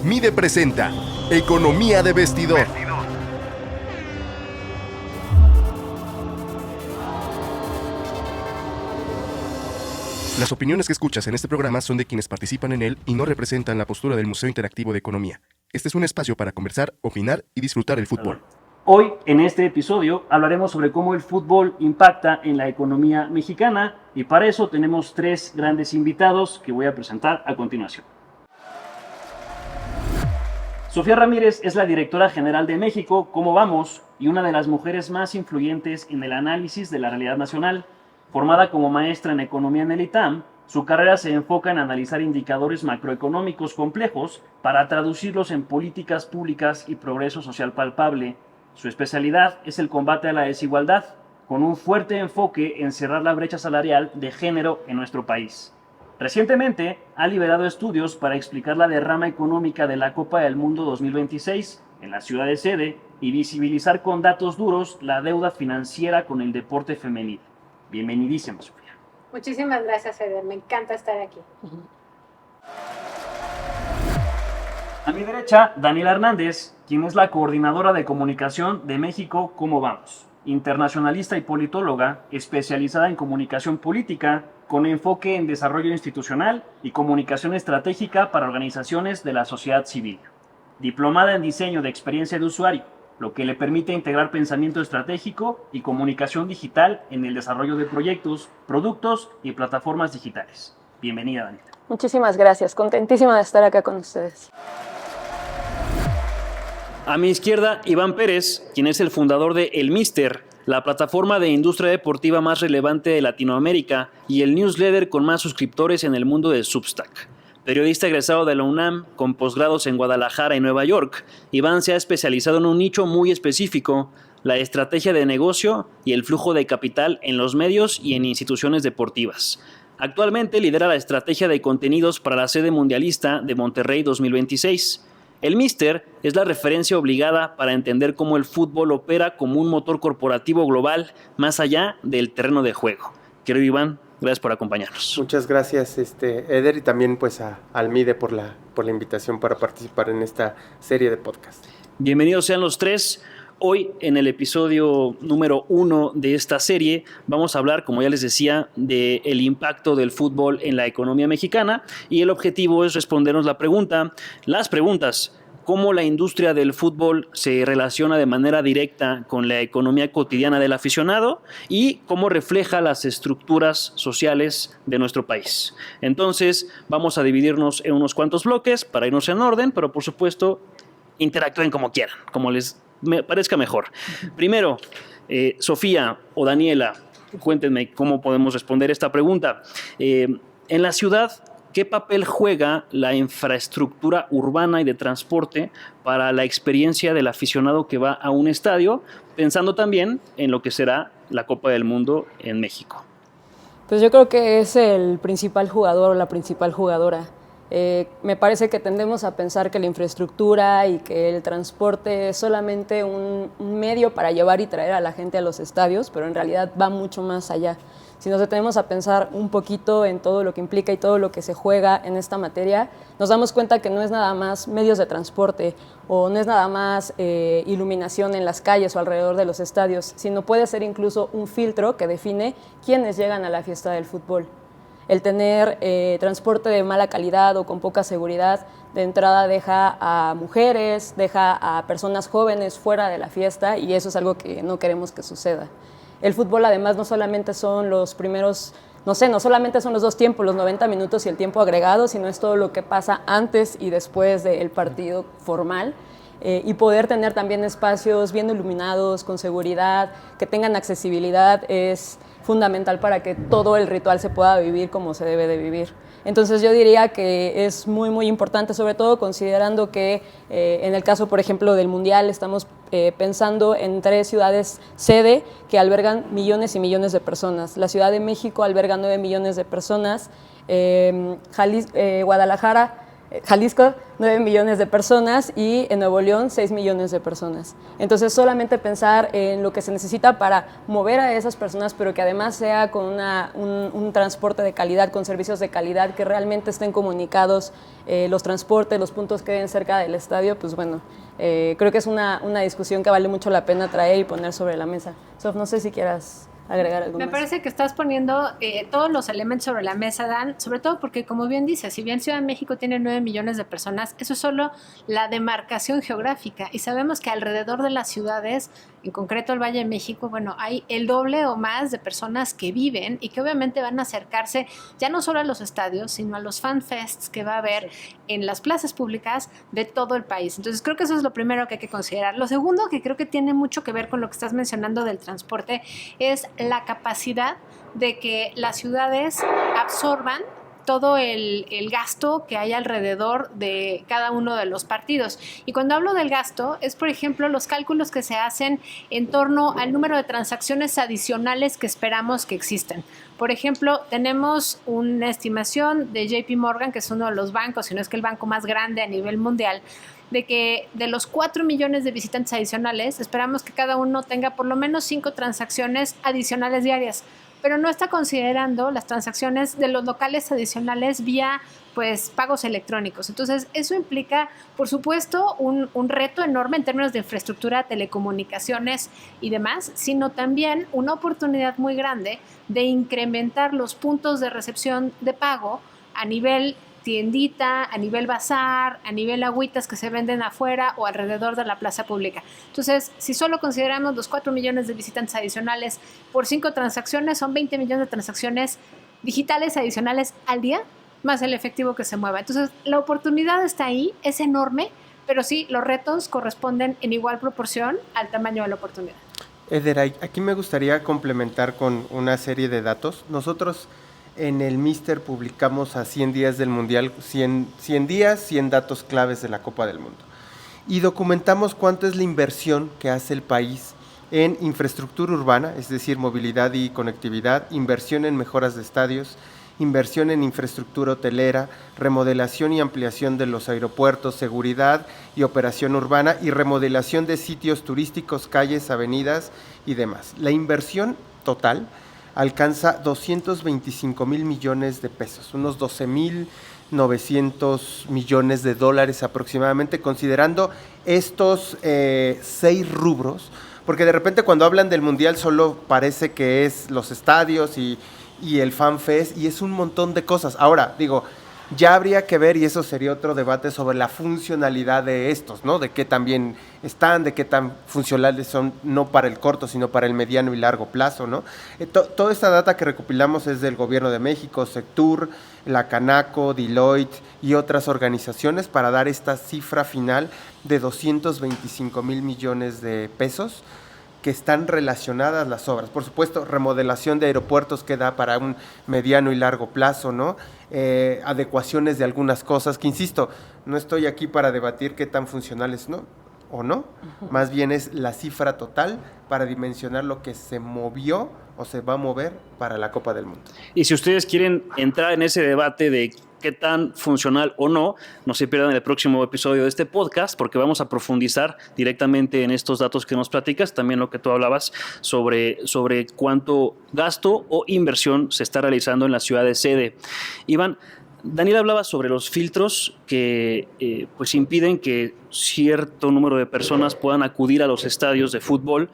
Mide presenta Economía de Vestidor. Las opiniones que escuchas en este programa son de quienes participan en él y no representan la postura del Museo Interactivo de Economía. Este es un espacio para conversar, opinar y disfrutar el fútbol. Hoy, en este episodio, hablaremos sobre cómo el fútbol impacta en la economía mexicana y para eso tenemos tres grandes invitados que voy a presentar a continuación. Sofía Ramírez es la directora general de México, ¿Cómo vamos?, y una de las mujeres más influyentes en el análisis de la realidad nacional. Formada como maestra en economía en el ITAM, su carrera se enfoca en analizar indicadores macroeconómicos complejos para traducirlos en políticas públicas y progreso social palpable. Su especialidad es el combate a la desigualdad, con un fuerte enfoque en cerrar la brecha salarial de género en nuestro país. Recientemente ha liderado estudios para explicar la derrama económica de la Copa del Mundo 2026 en la ciudad de sede y visibilizar con datos duros la deuda financiera con el deporte femenil. Bienvenidísima, Sofía. Muchísimas gracias, Eder. Me encanta estar aquí. A mi derecha, Daniela Hernández, quien es la coordinadora de comunicación de México, ¿Cómo vamos?, internacionalista y politóloga, especializada en comunicación política, con enfoque en desarrollo institucional y comunicación estratégica para organizaciones de la sociedad civil. Diplomada en diseño de experiencia de usuario, lo que le permite integrar pensamiento estratégico y comunicación digital en el desarrollo de proyectos, productos y plataformas digitales. Bienvenida, Daniela. Muchísimas gracias, contentísima de estar acá con ustedes. A mi izquierda, Iván Pérez, quien es el fundador de El Mister, la plataforma de industria deportiva más relevante de Latinoamérica y el newsletter con más suscriptores en el mundo de Substack. Periodista egresado de la UNAM, con posgrados en Guadalajara y Nueva York, Iván se ha especializado en un nicho muy específico, la estrategia de negocio y el flujo de capital en los medios y en instituciones deportivas. Actualmente lidera la estrategia de contenidos para la sede mundialista de Monterrey 2026. El Mister es la referencia obligada para entender cómo el fútbol opera como un motor corporativo global más allá del terreno de juego. Querido Iván, gracias por acompañarnos. Muchas gracias, Eder, y también pues al MIDE por la invitación para participar en esta serie de podcast. Bienvenidos sean los tres. Hoy, en el episodio número 1 de esta serie, vamos a hablar, como ya les decía, del impacto del fútbol en la economía mexicana, y el objetivo es respondernos las preguntas. ¿Cómo la industria del fútbol se relaciona de manera directa con la economía cotidiana del aficionado y cómo refleja las estructuras sociales de nuestro país? Entonces, vamos a dividirnos en unos cuantos bloques para irnos en orden, pero por supuesto, interactúen como quieran, como les parezca mejor. Primero, Sofía o Daniela, cuéntenme cómo podemos responder esta pregunta. En la ciudad, ¿qué papel juega la infraestructura urbana y de transporte para la experiencia del aficionado que va a un estadio, pensando también en lo que será la Copa del Mundo en México? Pues yo creo que es el principal jugador o la principal jugadora. Me parece que tendemos a pensar que la infraestructura y que el transporte es solamente un medio para llevar y traer a la gente a los estadios, pero en realidad va mucho más allá. Si nos detenemos a pensar un poquito en todo lo que implica y todo lo que se juega en esta materia, nos damos cuenta que no es nada más medios de transporte o no es nada más iluminación en las calles o alrededor de los estadios, sino puede ser incluso un filtro que define quiénes llegan a la fiesta del fútbol. El tener transporte de mala calidad o con poca seguridad de entrada deja a mujeres, deja a personas jóvenes fuera de la fiesta, y eso es algo que no queremos que suceda. El fútbol además no solamente son los primeros, no solamente son los dos tiempos, los 90 minutos y el tiempo agregado, sino es todo lo que pasa antes y después del partido formal. Y poder tener también espacios bien iluminados, con seguridad, que tengan accesibilidad, es fundamental para que todo el ritual se pueda vivir como se debe de vivir. Entonces yo diría que es muy, muy importante, sobre todo considerando que en el caso, por ejemplo, del Mundial, estamos pensando en 3 ciudades sede que albergan millones y millones de personas. La Ciudad de México alberga 9 millones de personas, Guadalajara Jalisco, 9 millones de personas y en Nuevo León, 6 millones de personas. Entonces, solamente pensar en lo que se necesita para mover a esas personas, pero que además sea con un transporte de calidad, con servicios de calidad, que realmente estén comunicados los transportes, los puntos que queden cerca del estadio, pues bueno, creo que es una discusión que vale mucho la pena traer y poner sobre la mesa. Sof, no sé si quieras agregar algo Me más. parece que estás poniendo todos los elementos sobre la mesa, Dan, sobre todo porque, como bien dices, si bien Ciudad de México tiene 9 millones de personas, eso es solo la demarcación geográfica y sabemos que alrededor de las ciudades, en concreto el Valle de México, bueno, hay el doble o más de personas que viven y que obviamente van a acercarse ya no solo a los estadios, sino a los fanfests que va a haber en las plazas públicas de todo el país. Entonces creo que eso es lo primero que hay que considerar. Lo segundo, que creo que tiene mucho que ver con lo que estás mencionando del transporte, es la capacidad de que las ciudades absorban todo el gasto que hay alrededor de cada uno de los partidos. Y cuando hablo del gasto, es por ejemplo los cálculos que se hacen en torno al número de transacciones adicionales que esperamos que existan. Por ejemplo, tenemos una estimación de JP Morgan, que es uno de los bancos, si no es que el banco más grande a nivel mundial, de que de los 4 millones de visitantes adicionales, esperamos que cada uno tenga por lo menos 5 transacciones adicionales diarias, pero no está considerando las transacciones de los locales adicionales vía pues pagos electrónicos. Entonces, eso implica, por supuesto, un reto enorme en términos de infraestructura, telecomunicaciones y demás, sino también una oportunidad muy grande de incrementar los puntos de recepción de pago a nivel tiendita, a nivel bazar, a nivel agüitas que se venden afuera o alrededor de la plaza pública. Entonces, si solo consideramos los 4 millones de visitantes adicionales por 5 transacciones, son 20 millones de transacciones digitales adicionales al día, más el efectivo que se mueva. Entonces, la oportunidad está ahí, es enorme, pero sí, los retos corresponden en igual proporción al tamaño de la oportunidad. Eder, aquí me gustaría complementar con una serie de datos. Nosotros en el Mister publicamos a 100 días del Mundial, 100 días, 100 datos claves de la Copa del Mundo. Y documentamos cuánto es la inversión que hace el país en infraestructura urbana, es decir, movilidad y conectividad, inversión en mejoras de estadios, inversión en infraestructura hotelera, remodelación y ampliación de los aeropuertos, seguridad y operación urbana y remodelación de sitios turísticos, calles, avenidas y demás. La inversión total alcanza 225,000 millones de pesos, unos 12,900 millones de dólares aproximadamente, considerando estos 6 rubros, porque de repente cuando hablan del Mundial solo parece que es los estadios y el FanFest, y es un montón de cosas. Ahora, digo, ya habría que ver, y eso sería otro debate sobre la funcionalidad de estos, ¿no? De qué tan bien están, de qué tan funcionales son, no para el corto, sino para el mediano y largo plazo, ¿no? Toda esta data que recopilamos es del Gobierno de México, Sectur, la Canaco, Deloitte y otras organizaciones para dar esta cifra final de 225,000 millones de pesos que están relacionadas las obras. Por supuesto, remodelación de aeropuertos que da para un mediano y largo plazo, ¿no? Adecuaciones de algunas cosas, que insisto, no estoy aquí para debatir qué tan funcionales no o no, más bien es la cifra total para dimensionar lo que se movió o se va a mover para la Copa del Mundo. Y si ustedes quieren entrar en ese debate de qué tan funcional o no, no se pierdan el próximo episodio de este podcast, porque vamos a profundizar directamente en estos datos que nos platicas, también lo que tú hablabas sobre cuánto gasto o inversión se está realizando en la ciudad de sede. Iván, Daniel hablaba sobre los filtros que pues impiden que cierto número de personas puedan acudir a los estadios de fútbol.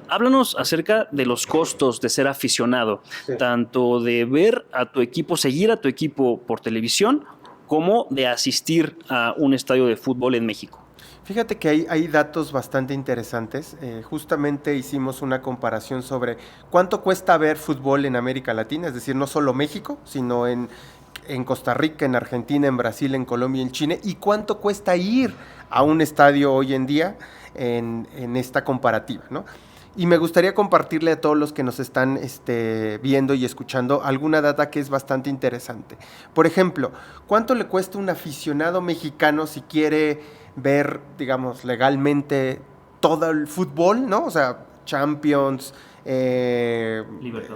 Háblanos acerca de los costos de ser aficionado, sí, tanto de ver a tu equipo, seguir a tu equipo por televisión, como de asistir a un estadio de fútbol en México. Fíjate que hay datos bastante interesantes. Justamente hicimos una comparación sobre cuánto cuesta ver fútbol en América Latina, es decir, no solo México, sino en Costa Rica, en Argentina, en Brasil, en Colombia, en Chile, y cuánto cuesta ir a un estadio hoy en día en esta comparativa, ¿no? Y me gustaría compartirle a todos los que nos están viendo y escuchando alguna data que es bastante interesante. Por ejemplo, ¿cuánto le cuesta un aficionado mexicano si quiere ver, digamos, legalmente todo el fútbol, ¿no? O sea, Champions,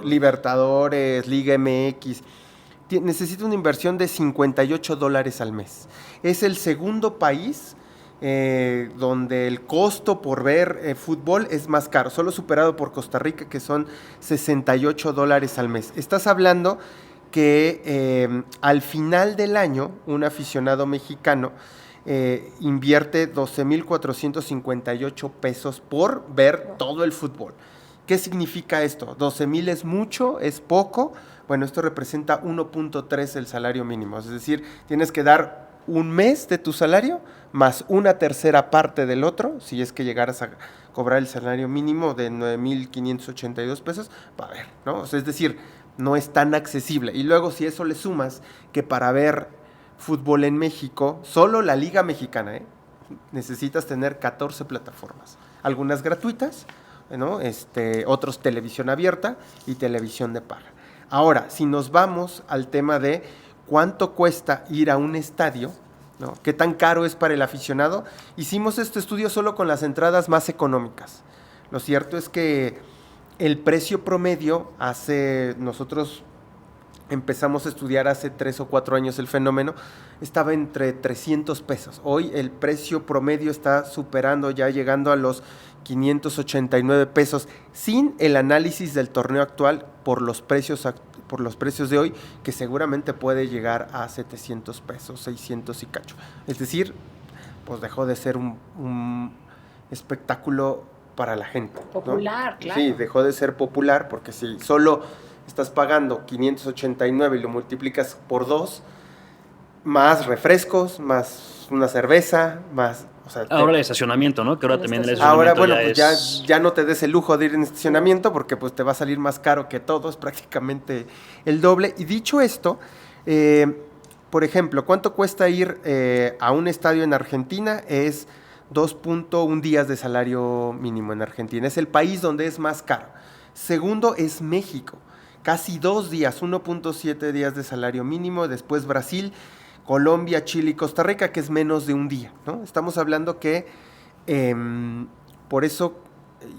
Libertadores, Liga MX. necesita una inversión de $58 al mes. Es el segundo país donde el costo por ver fútbol es más caro, solo superado por Costa Rica, que son $68 al mes. Estás hablando que al final del año un aficionado mexicano invierte 12,458 pesos por ver todo el fútbol. ¿Qué significa esto? 12,000 es mucho, es poco. Bueno, esto representa 1.3 el salario mínimo. Es decir, tienes que dar un mes de tu salario más una tercera parte del otro, si es que llegaras a cobrar el salario mínimo de 9,582 pesos, para ver, ¿no? O sea, es decir, no es tan accesible. Y luego, si eso le sumas que para ver fútbol en México, solo la Liga Mexicana, necesitas tener 14 plataformas, algunas gratuitas, ¿no? Otros televisión abierta y televisión de paga. Ahora, si nos vamos al tema de cuánto cuesta ir a un estadio, ¿no? ¿Qué tan caro es para el aficionado? Hicimos este estudio solo con las entradas más económicas. Lo cierto es que el precio promedio nosotros empezamos a estudiar hace 3 o 4 años el fenómeno, estaba entre 300 pesos. Hoy el precio promedio está superando, ya llegando a los 589 pesos, sin el análisis del torneo actual por los precios de hoy, que seguramente puede llegar a 700 pesos, 600 y cacho. Es decir, pues dejó de ser un espectáculo para la gente, ¿no? Popular, claro. Sí, dejó de ser popular, porque si solo estás pagando 589 y lo multiplicas por 2, más refrescos, más una cerveza, más... O sea, ahora el estacionamiento, ¿no? Que ahora también el ahora, estacionamiento bueno, pues ya no te des el lujo de ir en estacionamiento, porque pues te va a salir más caro que todo, es prácticamente el doble. Y dicho esto, por ejemplo, ¿cuánto cuesta ir a un estadio en Argentina? Es 2.1 días de salario mínimo en Argentina. Es el país donde es más caro. Segundo es México. Casi 2 días, 1.7 días de salario mínimo. Después Brasil, Colombia, Chile y Costa Rica, que es menos de un día, ¿no? Estamos hablando que por eso,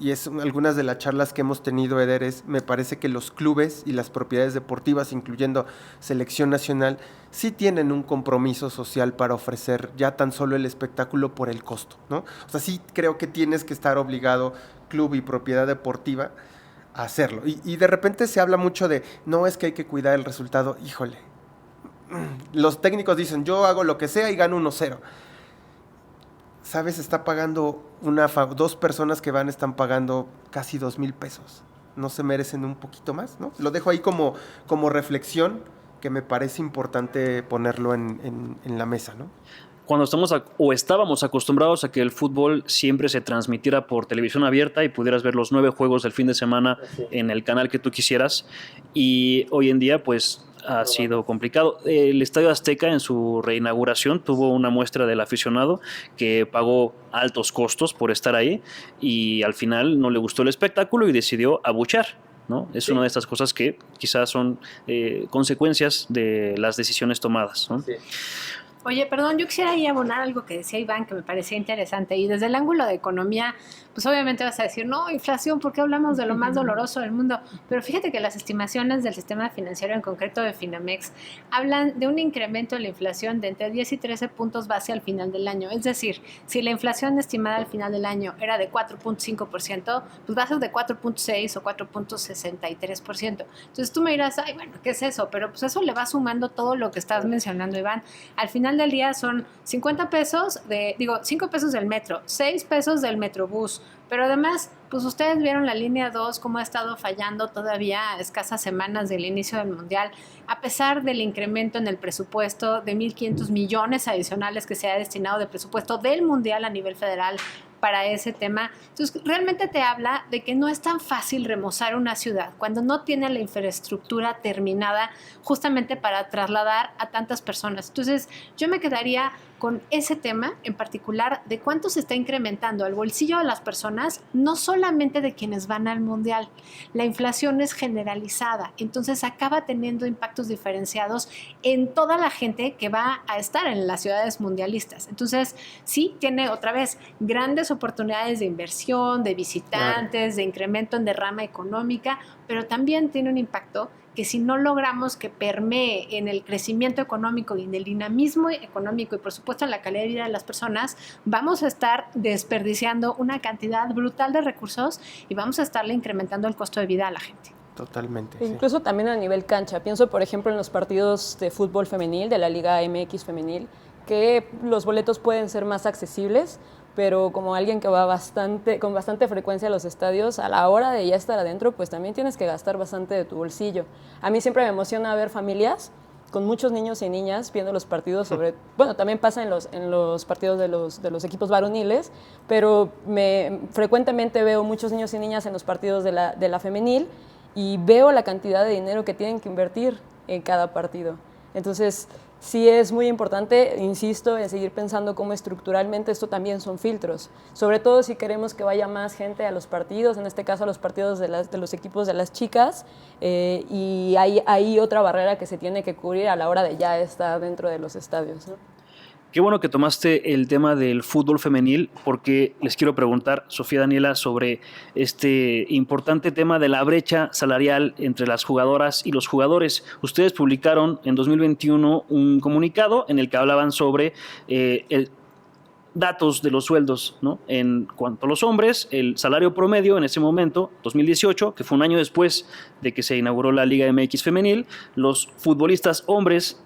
y es algunas de las charlas que hemos tenido, Eder, me parece que los clubes y las propiedades deportivas, incluyendo selección nacional, sí tienen un compromiso social para ofrecer ya tan solo el espectáculo por el costo, ¿no? O sea, sí creo que tienes que estar obligado, club y propiedad deportiva, a hacerlo. Y de repente se habla mucho de, no, es que hay que cuidar el resultado. Híjole, los técnicos dicen, yo hago lo que sea y gano 1-0. ¿Sabes? Está pagando 2 personas que están pagando casi 2,000 pesos. ¿No se merecen un poquito más, no? Lo dejo ahí como reflexión, que me parece importante ponerlo en la mesa, ¿no? Cuando estábamos acostumbrados a que el fútbol siempre se transmitiera por televisión abierta y pudieras ver los 9 juegos del fin de semana en el canal que tú quisieras, y hoy en día pues ha sido complicado. El Estadio Azteca en su reinauguración tuvo una muestra del aficionado que pagó altos costos por estar ahí y al final no le gustó el espectáculo y decidió abuchear, ¿no? Es una de estas cosas que quizás son consecuencias de las decisiones tomadas, ¿no? Sí. Oye, perdón, yo quisiera ahí abonar algo que decía Iván que me parecía interesante. Y desde el ángulo de economía, pues obviamente vas a decir, no, inflación, ¿por qué hablamos de lo más doloroso del mundo? Pero fíjate que las estimaciones del sistema financiero, en concreto de Finamex, hablan de un incremento de la inflación de entre 10 y 13 puntos base al final del año. Es decir, si la inflación estimada al final del año era de 4.5%, pues va a ser de 4.6 o 4.63%. Entonces tú me dirás, ay, bueno, ¿qué es eso? Pero pues eso le va sumando todo lo que estás mencionando, Iván. Al final del día son 50 pesos, 5 pesos del metro, 6 pesos del metrobús, pero además, pues ustedes vieron la línea 2, cómo ha estado fallando todavía a escasas semanas del inicio del Mundial, a pesar del incremento en el presupuesto de 1.500 millones adicionales que se ha destinado de presupuesto del Mundial a nivel federal para ese tema. Entonces, realmente te habla de que no es tan fácil remozar una ciudad cuando no tiene la infraestructura terminada justamente para trasladar a tantas personas. Entonces, yo me quedaría con ese tema en particular de cuánto se está incrementando al bolsillo de las personas, no solamente de quienes van al Mundial. La inflación es generalizada, entonces acaba teniendo impactos diferenciados en toda la gente que va a estar en las ciudades mundialistas. Entonces, sí, tiene otra vez grandes oportunidades de inversión, de visitantes, claro, de incremento en derrama económica, pero también tiene un impacto que si no logramos que permee en el crecimiento económico y en el dinamismo económico y por supuesto en la calidad de vida de las personas, vamos a estar desperdiciando una cantidad brutal de recursos y vamos a estarle incrementando el costo de vida a la gente. Totalmente. Incluso también a nivel cancha. Pienso, por ejemplo, en los partidos de fútbol femenil, de la Liga MX femenil, que los boletos pueden ser más accesibles, pero como alguien que va con bastante frecuencia a los estadios, a la hora de ya estar adentro, pues también tienes que gastar bastante de tu bolsillo. A mí siempre me emociona ver familias con muchos niños y niñas viendo los partidos bueno, también pasa en los partidos de los equipos varoniles, pero frecuentemente veo muchos niños y niñas en los partidos de la femenil y veo la cantidad de dinero que tienen que invertir en cada partido. Entonces, sí es muy importante, insisto, en seguir pensando cómo estructuralmente esto también son filtros, sobre todo si queremos que vaya más gente a los partidos, en este caso a los partidos de los equipos de las chicas, y hay otra barrera que se tiene que cubrir a la hora de ya estar dentro de los estadios, ¿no? Qué bueno que tomaste el tema del fútbol femenil, porque les quiero preguntar, Sofía, Daniela, sobre este importante tema de la brecha salarial entre las jugadoras y los jugadores. Ustedes publicaron en 2021 un comunicado en el que hablaban sobre datos de los sueldos, ¿no? En cuanto a los hombres, el salario promedio en ese momento, 2018, que fue un año después de que se inauguró la Liga MX femenil, los futbolistas hombres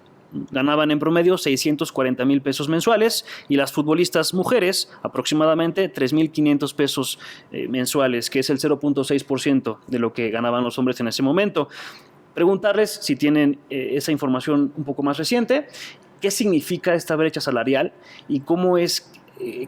ganaban en promedio 640,000 pesos mensuales y las futbolistas mujeres aproximadamente 3,500 pesos mensuales, que es el 0.6% de lo que ganaban los hombres en ese momento. Preguntarles si tienen esa información un poco más reciente, qué significa esta brecha salarial y cómo es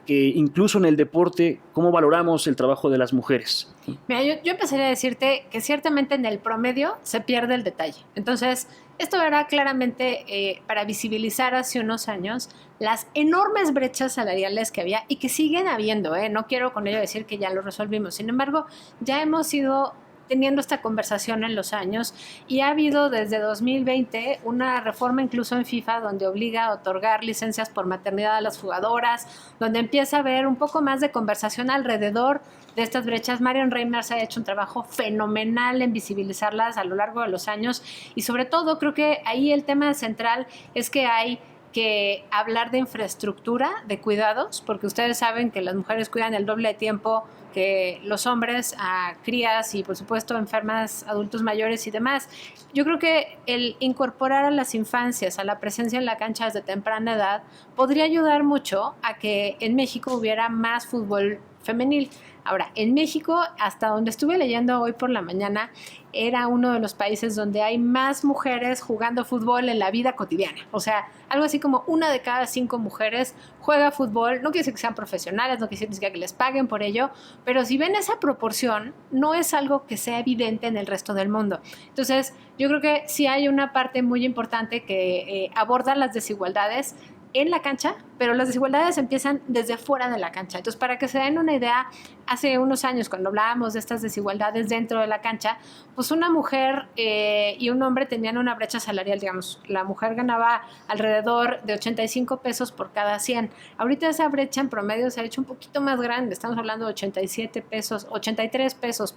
que incluso en el deporte, cómo valoramos el trabajo de las mujeres. Mira, yo empezaría a decirte que ciertamente en el promedio se pierde el detalle. Entonces, esto era claramente para visibilizar hace unos años las enormes brechas salariales que había y que siguen habiendo. No quiero con ello decir que ya lo resolvimos. Sin embargo, ya hemos ido teniendo esta conversación en los años y ha habido desde 2020 una reforma incluso en FIFA donde obliga a otorgar licencias por maternidad a las jugadoras, donde empieza a haber un poco más de conversación alrededor de estas brechas. Marion Reimers ha hecho un trabajo fenomenal en visibilizarlas a lo largo de los años y sobre todo creo que ahí el tema central es que hay que hablar de infraestructura, de cuidados, porque ustedes saben que las mujeres cuidan el doble de tiempo que los hombres a crías y por supuesto enfermas, adultos mayores y demás. Yo creo que el incorporar a las infancias a la presencia en la cancha desde temprana edad podría ayudar mucho a que en México hubiera más fútbol femenil. Ahora, en México, hasta donde estuve leyendo hoy por la mañana, era uno de los países donde hay más mujeres jugando fútbol en la vida cotidiana. O sea, algo así como 1 de cada 5 mujeres juega fútbol. No quiere decir que sean profesionales, no quiere decir que les paguen por ello, pero si ven esa proporción, no es algo que sea evidente en el resto del mundo. Entonces, yo creo que sí hay una parte muy importante que aborda las desigualdades en la cancha, pero las desigualdades empiezan desde fuera de la cancha. Entonces, para que se den una idea, hace unos años cuando hablábamos de estas desigualdades dentro de la cancha, pues una mujer y un hombre tenían una brecha salarial, digamos, la mujer ganaba alrededor de 85 pesos por cada 100. Ahorita esa brecha en promedio se ha hecho un poquito más grande, estamos hablando de 83 pesos,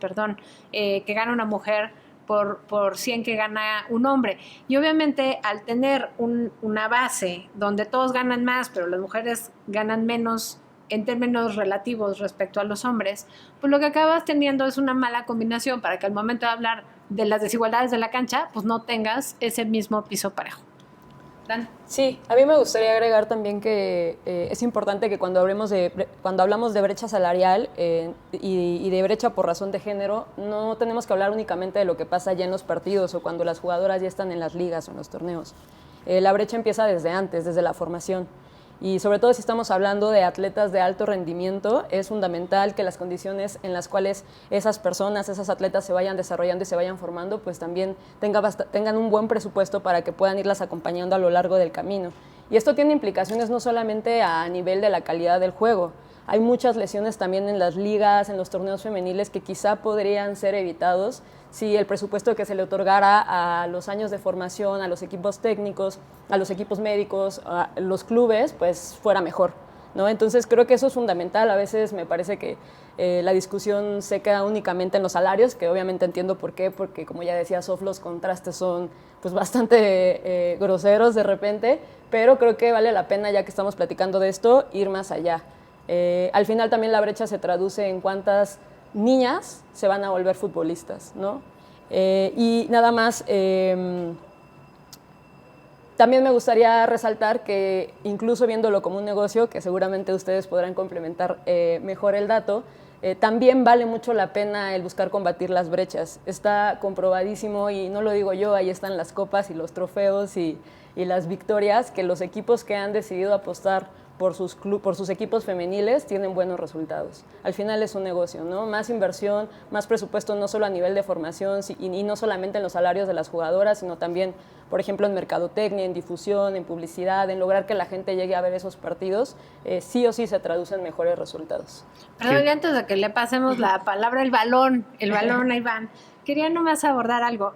que gana una mujer por 100 que gana un hombre. Y obviamente al tener una base donde todos ganan más, pero las mujeres ganan menos en términos relativos respecto a los hombres, pues lo que acabas teniendo es una mala combinación para que al momento de hablar de las desigualdades de la cancha, pues no tengas ese mismo piso parejo. Dan. Sí, a mí me gustaría agregar también que es importante que cuando hablamos de brecha salarial y de brecha por razón de género, no tenemos que hablar únicamente de lo que pasa ya en los partidos o cuando las jugadoras ya están en las ligas o en los torneos. La brecha empieza desde antes, desde la formación. Y sobre todo si estamos hablando de atletas de alto rendimiento, es fundamental que las condiciones en las cuales esas personas, esas atletas se vayan desarrollando y se vayan formando, pues también tengan un buen presupuesto para que puedan irlas acompañando a lo largo del camino. Y esto tiene implicaciones no solamente a nivel de la calidad del juego. Hay muchas lesiones también en las ligas, en los torneos femeniles que quizá podrían ser evitados si el presupuesto que se le otorgara a los años de formación, a los equipos técnicos, a los equipos médicos, a los clubes, pues fuera mejor. ¿no? Entonces creo que eso es fundamental. A veces me parece que la discusión se queda únicamente en los salarios, que obviamente entiendo por qué, porque como ya decía Sof, los contrastes son pues bastante groseros de repente, pero creo que vale la pena, ya que estamos platicando de esto, ir más allá. Al final también la brecha se traduce en cuántas niñas se van a volver futbolistas, ¿no? Y nada más, también me gustaría resaltar que incluso viéndolo como un negocio, que seguramente ustedes podrán complementar mejor el dato, también vale mucho la pena el buscar combatir las brechas. Está comprobadísimo, y no lo digo yo, ahí están las copas y los trofeos y las victorias, que los equipos que han decidido apostar por sus equipos femeniles tienen buenos resultados. Al final es un negocio, ¿no? Más inversión, más presupuesto, no solo a nivel de formación y no solamente en los salarios de las jugadoras, sino también, por ejemplo, en mercadotecnia, en difusión, en publicidad, en lograr que la gente llegue a ver esos partidos, sí o sí se traducen mejores resultados. Perdón, y antes de que le pasemos la palabra, el balón a Iván, quería nomás abordar algo.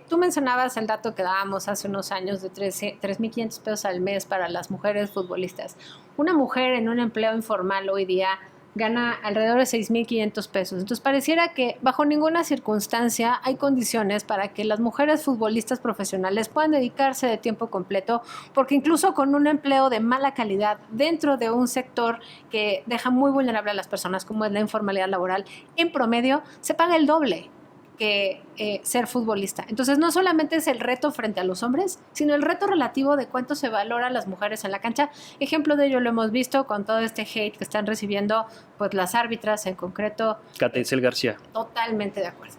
Tú mencionabas el dato que dábamos hace unos años de 3.500 pesos al mes para las mujeres futbolistas. Una mujer en un empleo informal hoy día gana alrededor de 6.500 pesos. Entonces pareciera que bajo ninguna circunstancia hay condiciones para que las mujeres futbolistas profesionales puedan dedicarse de tiempo completo, porque incluso con un empleo de mala calidad dentro de un sector que deja muy vulnerable a las personas, como es la informalidad laboral, en promedio se paga el doble que ser futbolista. Entonces no solamente es el reto frente a los hombres, sino el reto relativo de cuánto se valora a las mujeres en la cancha. Ejemplo de ello lo hemos visto con todo este hate que están recibiendo pues las árbitras, en concreto Catecel García. Totalmente de acuerdo.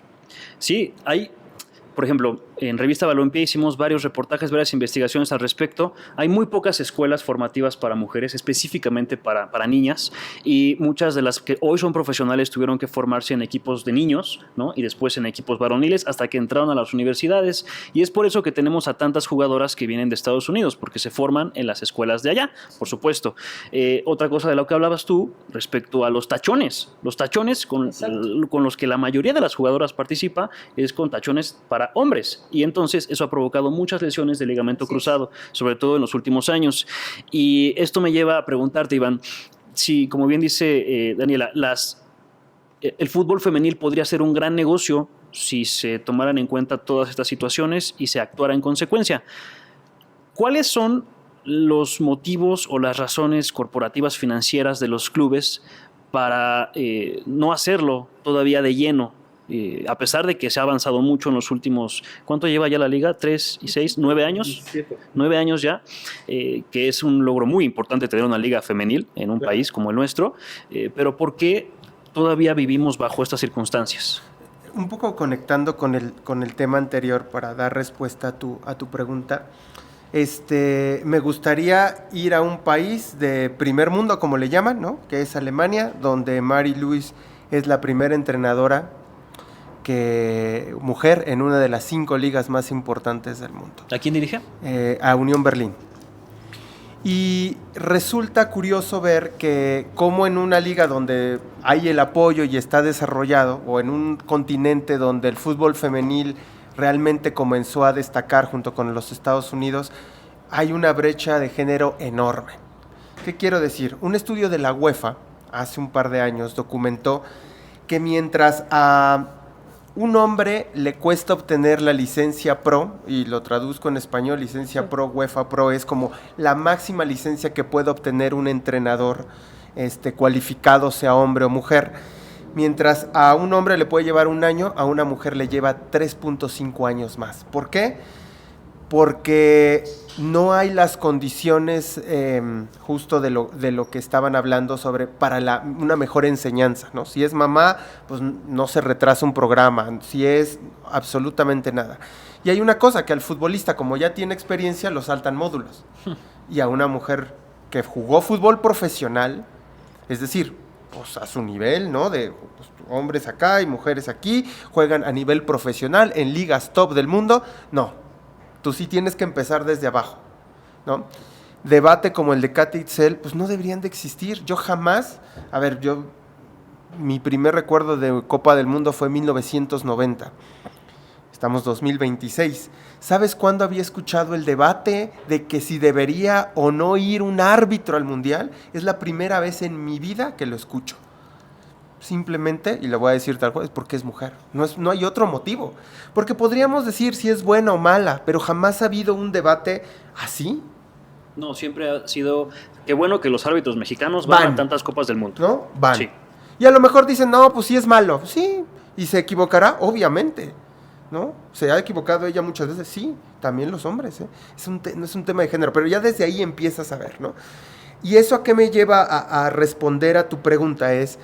Sí, hay, por ejemplo, en Revista Balompié hicimos varios reportajes, varias investigaciones al respecto. Hay muy pocas escuelas formativas para mujeres, específicamente para niñas, y muchas de las que hoy son profesionales tuvieron que formarse en equipos de niños, ¿no? Y después en equipos varoniles hasta que entraron a las universidades. Y es por eso que tenemos a tantas jugadoras que vienen de Estados Unidos, porque se forman en las escuelas de allá, por supuesto. Otra cosa de lo que hablabas tú respecto a los tachones con los que la mayoría de las jugadoras participa es con tachones para hombres. Y entonces eso ha provocado muchas lesiones de ligamento cruzado, sobre todo en los últimos años. Y esto me lleva a preguntarte, Iván, si, como bien dice Daniela, el fútbol femenil podría ser un gran negocio si se tomaran en cuenta todas estas situaciones y se actuara en consecuencia. ¿Cuáles son los motivos o las razones corporativas financieras de los clubes para no hacerlo todavía de lleno? A pesar de que se ha avanzado mucho en los últimos, ¿cuánto lleva ya la liga? 3 y 6, 9 años. 9 años ya, que es un logro muy importante tener una liga femenil en un país como el nuestro, pero ¿por qué todavía vivimos bajo estas circunstancias? Un poco conectando con el tema anterior para dar respuesta a tu pregunta, me gustaría ir a un país de primer mundo, como le llaman, ¿no? Que es Alemania, donde Marie-Louise es la primera entrenadora mujer en una de las 5 ligas más importantes del mundo. ¿A quién dirige? A Unión Berlín. Y resulta curioso ver que como en una liga donde hay el apoyo y está desarrollado, o en un continente donde el fútbol femenil realmente comenzó a destacar junto con los Estados Unidos, hay una brecha de género enorme. ¿Qué quiero decir? Un estudio de la UEFA hace un par de años documentó que mientras a un hombre le cuesta obtener la licencia Pro, y lo traduzco en español, licencia Pro, UEFA Pro, es como la máxima licencia que puede obtener un entrenador cualificado, sea hombre o mujer. Mientras a un hombre le puede llevar 1 año, a una mujer le lleva 3.5 años más. ¿Por qué? Porque no hay las condiciones justo de lo que estaban hablando para una mejor enseñanza, ¿no? Si es mamá, pues no se retrasa un programa, si es absolutamente nada. Y hay una cosa, que al futbolista, como ya tiene experiencia, lo saltan módulos. Y a una mujer que jugó fútbol profesional, es decir, pues a su nivel, ¿no? De pues, hombres acá y mujeres aquí, juegan a nivel profesional en ligas top del mundo, no. Tú sí tienes que empezar desde abajo, ¿no? Debate como el de Katy Itzel, pues no deberían de existir. Yo jamás, mi primer recuerdo de Copa del Mundo fue en 1990. estamos 2026. ¿Sabes cuándo había escuchado el debate de que si debería o no ir un árbitro al Mundial? Es la primera vez en mi vida que lo escucho. Simplemente, y lo voy a decir tal cual, es porque es mujer. No hay otro motivo. Porque podríamos decir si es buena o mala, pero jamás ha habido un debate así. No, siempre ha sido... Qué bueno que los árbitros mexicanos van a tantas copas del mundo. ¿No? Van. Sí. Y a lo mejor dicen, no, pues sí es malo. Sí. ¿Y se equivocará? Obviamente. ¿No? ¿Se ha equivocado ella muchas veces? Sí. También los hombres. No es un tema de género. Pero ya desde ahí empiezas a ver, ¿no? Y eso a qué me lleva a responder a tu pregunta es...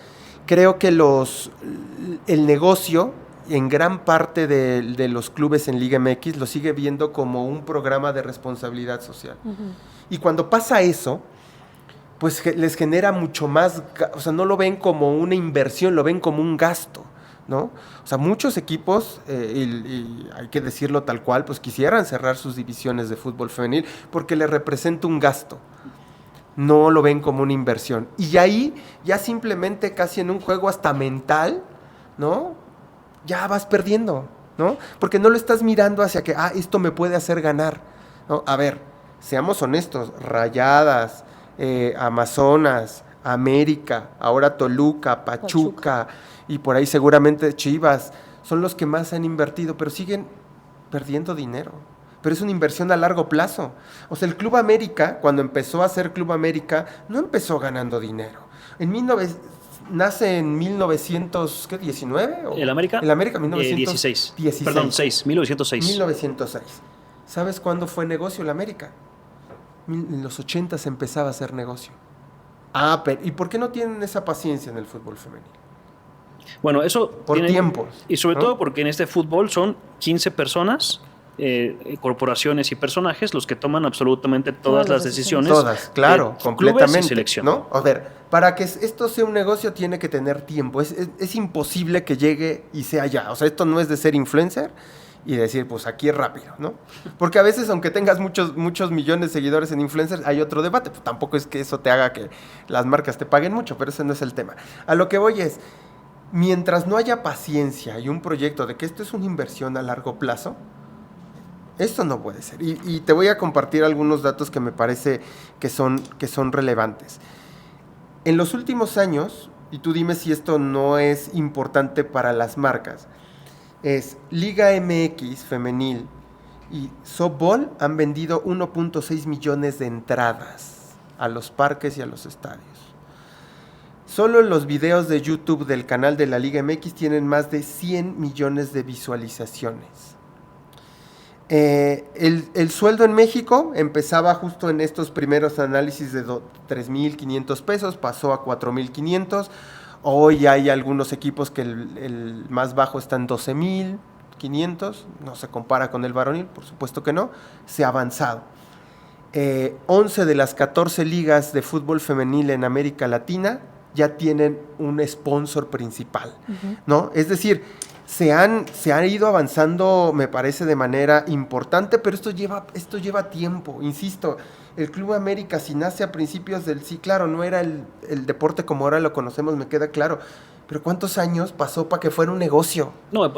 Creo que el negocio, en gran parte de los clubes en Liga MX, lo sigue viendo como un programa de responsabilidad social. Uh-huh. Y cuando pasa eso, pues les genera mucho más, o sea, no lo ven como una inversión, lo ven como un gasto, ¿no? O sea, muchos equipos, y hay que decirlo tal cual, pues quisieran cerrar sus divisiones de fútbol femenil porque les representa un gasto. No lo ven como una inversión. Y ahí, ya simplemente casi en un juego hasta mental, ¿no? Ya vas perdiendo, ¿no? Porque no lo estás mirando hacia que, esto me puede hacer ganar, ¿no? A ver, seamos honestos, Rayadas, Amazonas, América, ahora Toluca, Pachuca, y por ahí seguramente Chivas, son los que más han invertido, pero siguen perdiendo dinero. Pero es una inversión a largo plazo. O sea, el Club América, cuando empezó a ser Club América, no empezó ganando dinero. Nace en 1919. ¿El América? El América, 1916. Perdón, 1906. 1906. ¿Sabes cuándo fue negocio el América? En los 80 se empezaba a hacer negocio. Pero ¿y por qué no tienen esa paciencia en el fútbol femenil? Bueno, eso... Por tiempos. Y sobre todo porque en este fútbol son 15 personas... corporaciones y personajes los que toman absolutamente todas las decisiones. Todas, claro, completamente. Y selección. ¿No? A ver, para que esto sea un negocio tiene que tener tiempo. Es imposible que llegue y sea ya. O sea, esto no es de ser influencer y decir, pues aquí es rápido, ¿no? Porque a veces, aunque tengas muchos millones de seguidores en influencers, hay otro debate. Pues tampoco es que eso te haga que las marcas te paguen mucho, pero ese no es el tema. A lo que voy es, mientras no haya paciencia y un proyecto de que esto es una inversión a largo plazo, esto no puede ser. Y te voy a compartir algunos datos que me parece que son relevantes. En los últimos años, y tú dime si esto no es importante para las marcas, es Liga MX femenil y softball han vendido 1.6 millones de entradas a los parques y a los estadios. Solo los videos de YouTube del canal de la Liga MX tienen más de 100 millones de visualizaciones. El sueldo en México empezaba justo en estos primeros análisis de 3,500 pesos, pasó a 4,500. Hoy hay algunos equipos que el más bajo está en 12,500. No se compara con el varonil, por supuesto que no. Se ha avanzado. 11 de las 14 ligas de fútbol femenil en América Latina ya tienen un sponsor principal, ¿no? Es decir, se han ido avanzando, me parece, de manera importante, pero esto lleva tiempo. Insisto, el Club América, si nace a principios sí, claro, no era el deporte como ahora lo conocemos, me queda claro, pero ¿cuántos años pasó para que fuera un negocio? No,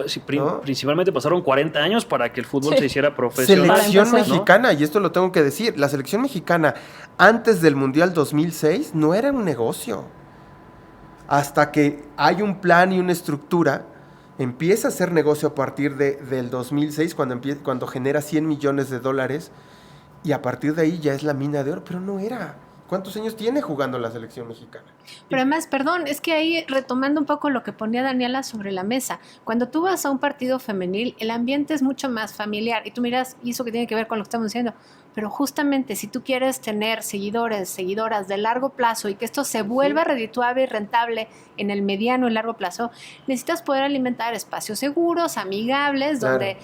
principalmente pasaron 40 años para que el fútbol se hiciera profesional. Selección mexicana, y esto lo tengo que decir, la selección mexicana antes del Mundial 2006 no era un negocio. Hasta que hay un plan y una estructura, empieza a ser negocio a partir del 2006, cuando genera 100 millones de dólares, y a partir de ahí ya es la mina de oro, pero no era. ¿Cuántos años tiene jugando la selección mexicana? Pero además, perdón, es que ahí retomando un poco lo que ponía Daniela sobre la mesa, cuando tú vas a un partido femenil, el ambiente es mucho más familiar, y tú miras, ¿y eso qué tiene que ver con lo que estamos diciendo? Pero justamente si tú quieres tener seguidores, seguidoras de largo plazo y que esto se vuelva redituable y rentable en el mediano y largo plazo, necesitas poder alimentar espacios seguros, amigables, claro, donde,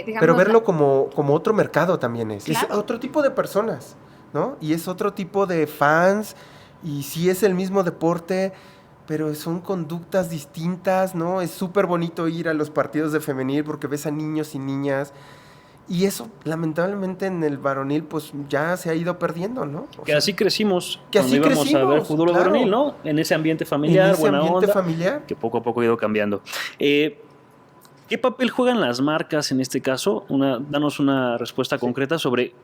digamos... Pero verlo como otro mercado también es. Claro. Es otro tipo de personas, ¿no? Y es otro tipo de fans, y sí es el mismo deporte, pero son conductas distintas, ¿no? Es súper bonito ir a los partidos de femenil porque ves a niños y niñas. Y eso, lamentablemente, en el varonil, pues ya se ha ido perdiendo, ¿no? Así crecimos. Que así íbamos crecimos, a ver fútbol claro, varonil, ¿no? En ese ambiente familiar, buena onda. Familiar. Que poco a poco ha ido cambiando. ¿Qué papel juegan las marcas en este caso? Danos una respuesta concreta sobre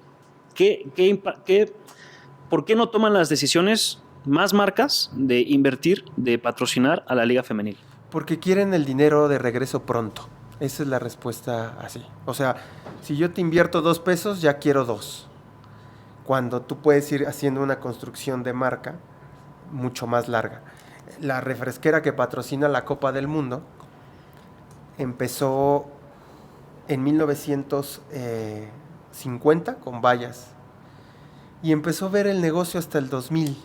por qué no toman las decisiones más marcas de invertir, de patrocinar a la Liga Femenil. Porque quieren el dinero de regreso pronto. Esa es la respuesta así. O sea, si yo te invierto 2 pesos, ya quiero 2. Cuando tú puedes ir haciendo una construcción de marca mucho más larga. La refresquera que patrocina la Copa del Mundo empezó en 1950 con vallas y empezó a ver el negocio hasta el 2000.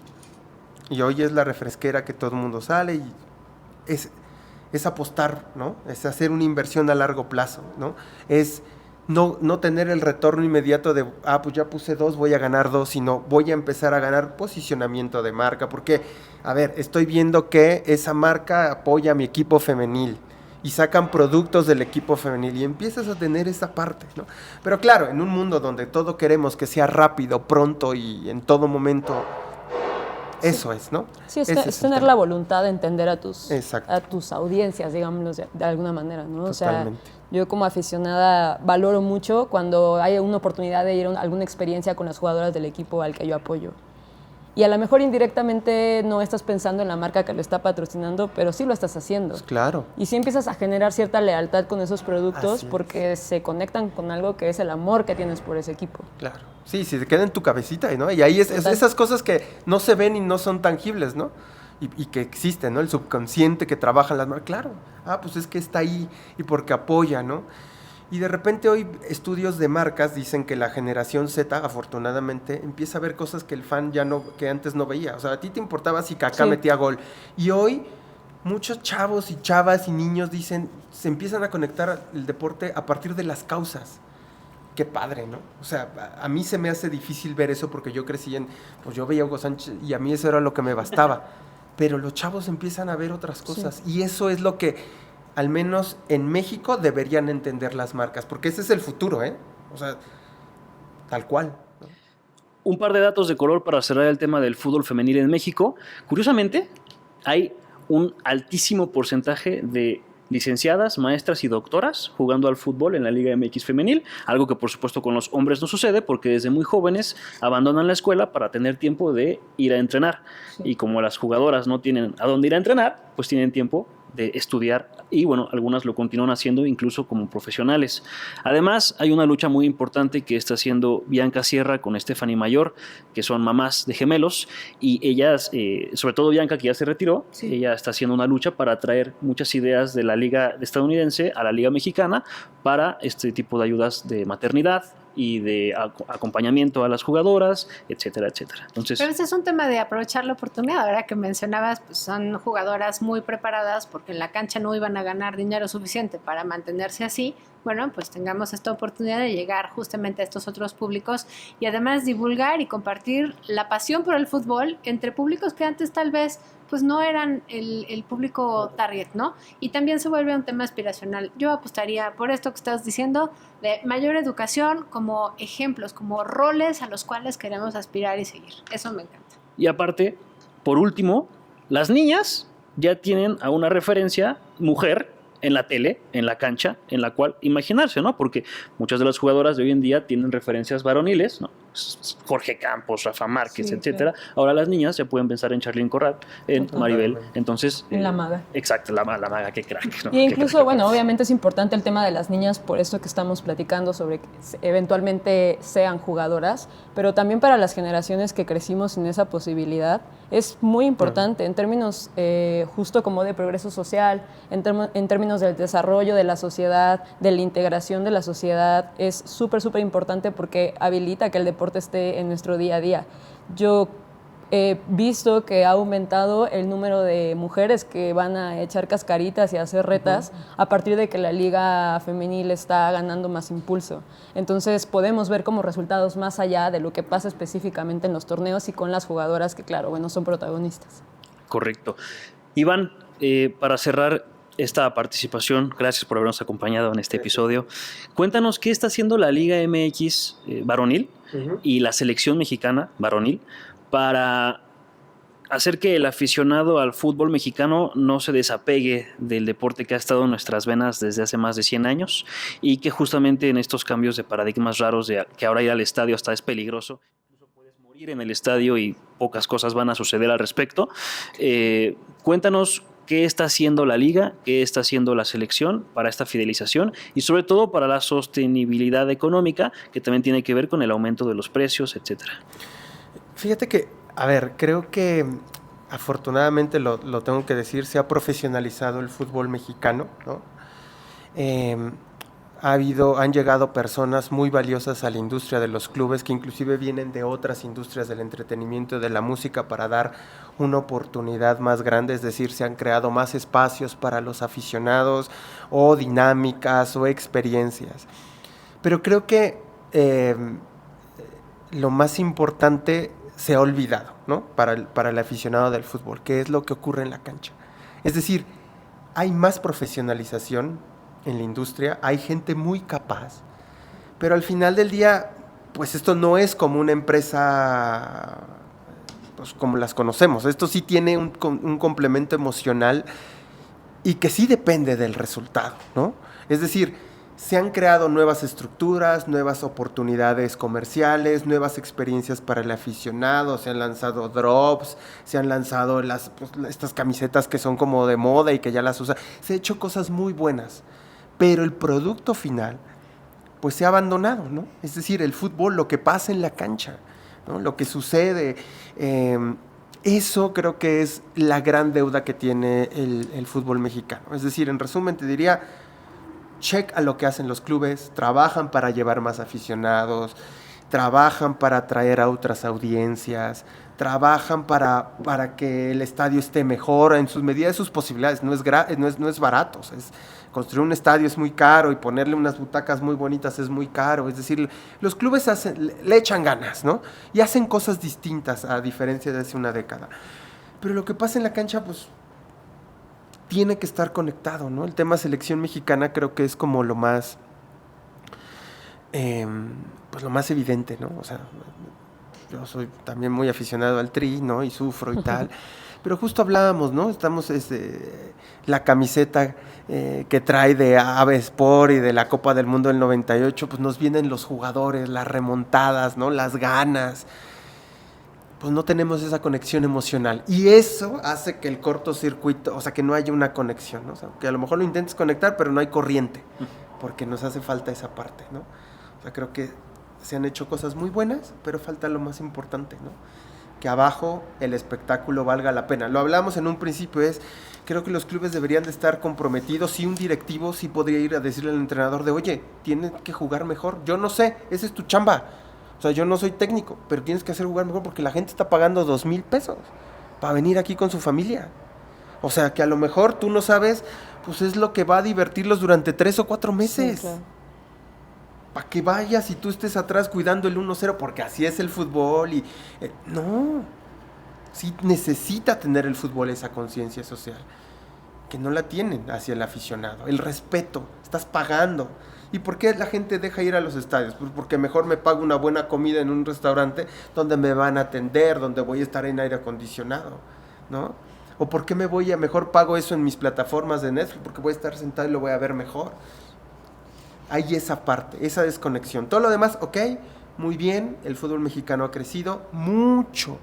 Y hoy es la refresquera que todo el mundo sale y es apostar, ¿no? Es hacer una inversión a largo plazo, ¿no? Es no tener el retorno inmediato de, pues ya puse 2, voy a ganar 2, sino voy a empezar a ganar posicionamiento de marca, porque, a ver, estoy viendo que esa marca apoya a mi equipo femenil y sacan productos del equipo femenil y empiezas a tener esa parte, ¿no? Pero claro, en un mundo donde todo queremos que sea rápido, pronto y en todo momento, eso es, ¿no? Sí, es tener la voluntad de entender a tus audiencias, digámoslo de alguna manera, ¿no? Totalmente. O sea, yo como aficionada valoro mucho cuando hay una oportunidad de ir a alguna experiencia con las jugadoras del equipo al que yo apoyo. Y a lo mejor indirectamente no estás pensando en la marca que lo está patrocinando, pero sí lo estás haciendo. Pues claro. Y sí empiezas a generar cierta lealtad con esos productos porque se conectan con algo que es el amor que tienes por ese equipo. Claro. Sí, se queda en tu cabecita, ¿no? Y ahí es esas cosas que no se ven y no son tangibles, ¿no? Y que existen, ¿no? El subconsciente que trabaja en las marcas. Claro. Pues es que está ahí y porque apoya, ¿no? Y de repente hoy estudios de marcas dicen que la generación Z, afortunadamente, empieza a ver cosas que el fan que antes no veía. O sea, a ti te importaba si Kaká metía gol. Y hoy muchos chavos y chavas y niños se empiezan a conectar el deporte a partir de las causas. Qué padre, ¿no? O sea, a mí se me hace difícil ver eso porque yo crecí pues yo veía a Hugo Sánchez y a mí eso era lo que me bastaba. Pero los chavos empiezan a ver otras cosas. Y eso es lo que al menos en México deberían entender las marcas, porque ese es el futuro, ¿eh? O sea, tal cual, ¿no? Un par de datos de color para cerrar el tema del fútbol femenil en México. Curiosamente, hay un altísimo porcentaje de licenciadas, maestras y doctoras jugando al fútbol en la Liga MX femenil, algo que por supuesto con los hombres no sucede porque desde muy jóvenes abandonan la escuela para tener tiempo de ir a entrenar. Y como las jugadoras no tienen a dónde ir a entrenar, pues tienen tiempo de estudiar y bueno, algunas lo continúan haciendo incluso como profesionales. Además, hay una lucha muy importante que está haciendo Bianca Sierra con Stephanie Mayor, que son mamás de gemelos, y ellas, sobre todo Bianca, que ya se retiró, ella está haciendo una lucha para traer muchas ideas de la liga estadounidense a la liga mexicana para este tipo de ayudas de maternidad y de acompañamiento a las jugadoras, etcétera, etcétera. Entonces, pero ese es un tema de aprovechar la oportunidad. Ahora que mencionabas, pues son jugadoras muy preparadas porque en la cancha no iban a ganar dinero suficiente para mantenerse así. Bueno, pues tengamos esta oportunidad de llegar justamente a estos otros públicos y además divulgar y compartir la pasión por el fútbol entre públicos que antes tal vez pues no eran el público target, ¿no? Y también se vuelve un tema aspiracional. Yo apostaría por esto que estás diciendo, de mayor educación como ejemplos, como roles a los cuales queremos aspirar y seguir. Eso me encanta. Y aparte, por último, las niñas ya tienen a una referencia mujer en la tele, en la cancha, en la cual imaginarse, ¿no? Porque muchas de las jugadoras de hoy en día tienen referencias varoniles, ¿no? Jorge Campos, Rafa Márquez, etcétera. Claro. Ahora las niñas ya pueden pensar en Charlyn Corral, en Maribel, entonces... En la maga. Exacto, la maga, qué crack, ¿no? Y incluso, bueno, obviamente es importante el tema de las niñas, por esto que estamos platicando sobre que eventualmente sean jugadoras, pero también para las generaciones que crecimos sin esa posibilidad, es muy importante en términos justo como de progreso social, en términos del desarrollo de la sociedad, de la integración de la sociedad, es súper importante porque habilita que el deporte esté en nuestro día a día. Yo he visto que ha aumentado el número de mujeres que van a echar cascaritas y a hacer retas a partir de que la liga femenil está ganando más impulso. Entonces podemos ver como resultados más allá de lo que pasa específicamente en los torneos y con las jugadoras que, claro, bueno, son protagonistas. Correcto. Iván, para cerrar esta participación, gracias por habernos acompañado en este episodio. Cuéntanos qué está haciendo la Liga MX varonil y la selección mexicana varonil para hacer que el aficionado al fútbol mexicano no se desapegue del deporte que ha estado en nuestras venas desde hace más de 100 años y que justamente en estos cambios de paradigmas raros de que ahora ir al estadio hasta es peligroso, incluso puedes morir en el estadio y pocas cosas van a suceder al respecto. Cuéntanos qué está haciendo la liga, qué está haciendo la selección para esta fidelización y sobre todo para la sostenibilidad económica, que también tiene que ver con el aumento de los precios, etcétera. Fíjate que, a ver, creo que afortunadamente lo tengo que decir, se ha profesionalizado el fútbol mexicano, ¿no? Han llegado personas muy valiosas a la industria de los clubes que inclusive vienen de otras industrias del entretenimiento y de la música para dar una oportunidad más grande, es decir, se han creado más espacios para los aficionados o dinámicas o experiencias. Pero creo que lo más importante se ha olvidado, ¿no? Para el aficionado del fútbol, que es lo que ocurre en la cancha. Es decir, hay más profesionalización en la industria, hay gente muy capaz, pero al final del día, pues esto no es como una empresa pues, como las conocemos. Esto sí tiene un complemento emocional y que sí depende del resultado, ¿no? Es decir, se han creado nuevas estructuras, nuevas oportunidades comerciales, nuevas experiencias para el aficionado, se han lanzado drops, se han lanzado estas camisetas que son como de moda y que ya las usa. Se han hecho cosas muy buenas, pero el producto final pues se ha abandonado, ¿no? Es decir, el fútbol, lo que pasa en la cancha, ¿no? Lo que sucede, eso creo que es la gran deuda que tiene el fútbol mexicano. Es decir, en resumen te diría, check a lo que hacen los clubes, trabajan para llevar más aficionados, trabajan para atraer a otras audiencias, trabajan para que el estadio esté mejor en sus medidas, sus posibilidades. No es barato. Construir un estadio es muy caro y ponerle unas butacas muy bonitas es muy caro. Es decir, los clubes le echan ganas, ¿no? Y hacen cosas distintas a diferencia de hace una década. Pero lo que pasa en la cancha, pues, tiene que estar conectado, ¿no? El tema selección mexicana creo que es como lo más, pues lo más evidente, ¿no? O sea, yo soy también muy aficionado al Tri, ¿no? Y sufro y tal. Pero justo hablábamos, ¿no? Estamos, la camiseta que trae de AVE Sport y de la Copa del Mundo del 98, pues nos vienen los jugadores, las remontadas, ¿no? Las ganas. Pues no tenemos esa conexión emocional. Y eso hace que el cortocircuito, o sea, que no haya una conexión, ¿no? O sea, que a lo mejor lo intentes conectar, pero no hay corriente, porque nos hace falta esa parte, ¿no? O sea, creo que se han hecho cosas muy buenas, pero falta lo más importante, ¿no? Que abajo el espectáculo valga la pena. Lo hablamos en un principio, creo que los clubes deberían de estar comprometidos. Si un directivo sí podría ir a decirle al entrenador de, oye, tienes que jugar mejor. Yo no sé, esa es tu chamba. O sea, yo no soy técnico, pero tienes que hacer jugar mejor porque la gente está pagando 2,000 pesos para venir aquí con su familia. O sea, que a lo mejor tú no sabes, pues es lo que va a divertirlos durante 3 o 4 meses. Sí, claro. Para que vayas y tú estés atrás cuidando el 1-0, porque así es el fútbol. No, sí necesita tener el fútbol esa conciencia social, que no la tienen hacia el aficionado. El respeto, estás pagando. ¿Y por qué la gente deja ir a los estadios? Pues porque mejor me pago una buena comida en un restaurante donde me van a atender, donde voy a estar en aire acondicionado, ¿no? ¿O por qué mejor pago eso en mis plataformas de Netflix? Porque voy a estar sentado y lo voy a ver mejor. Hay esa parte, esa desconexión. Todo lo demás, ok, muy bien, el fútbol mexicano ha crecido muchísimo.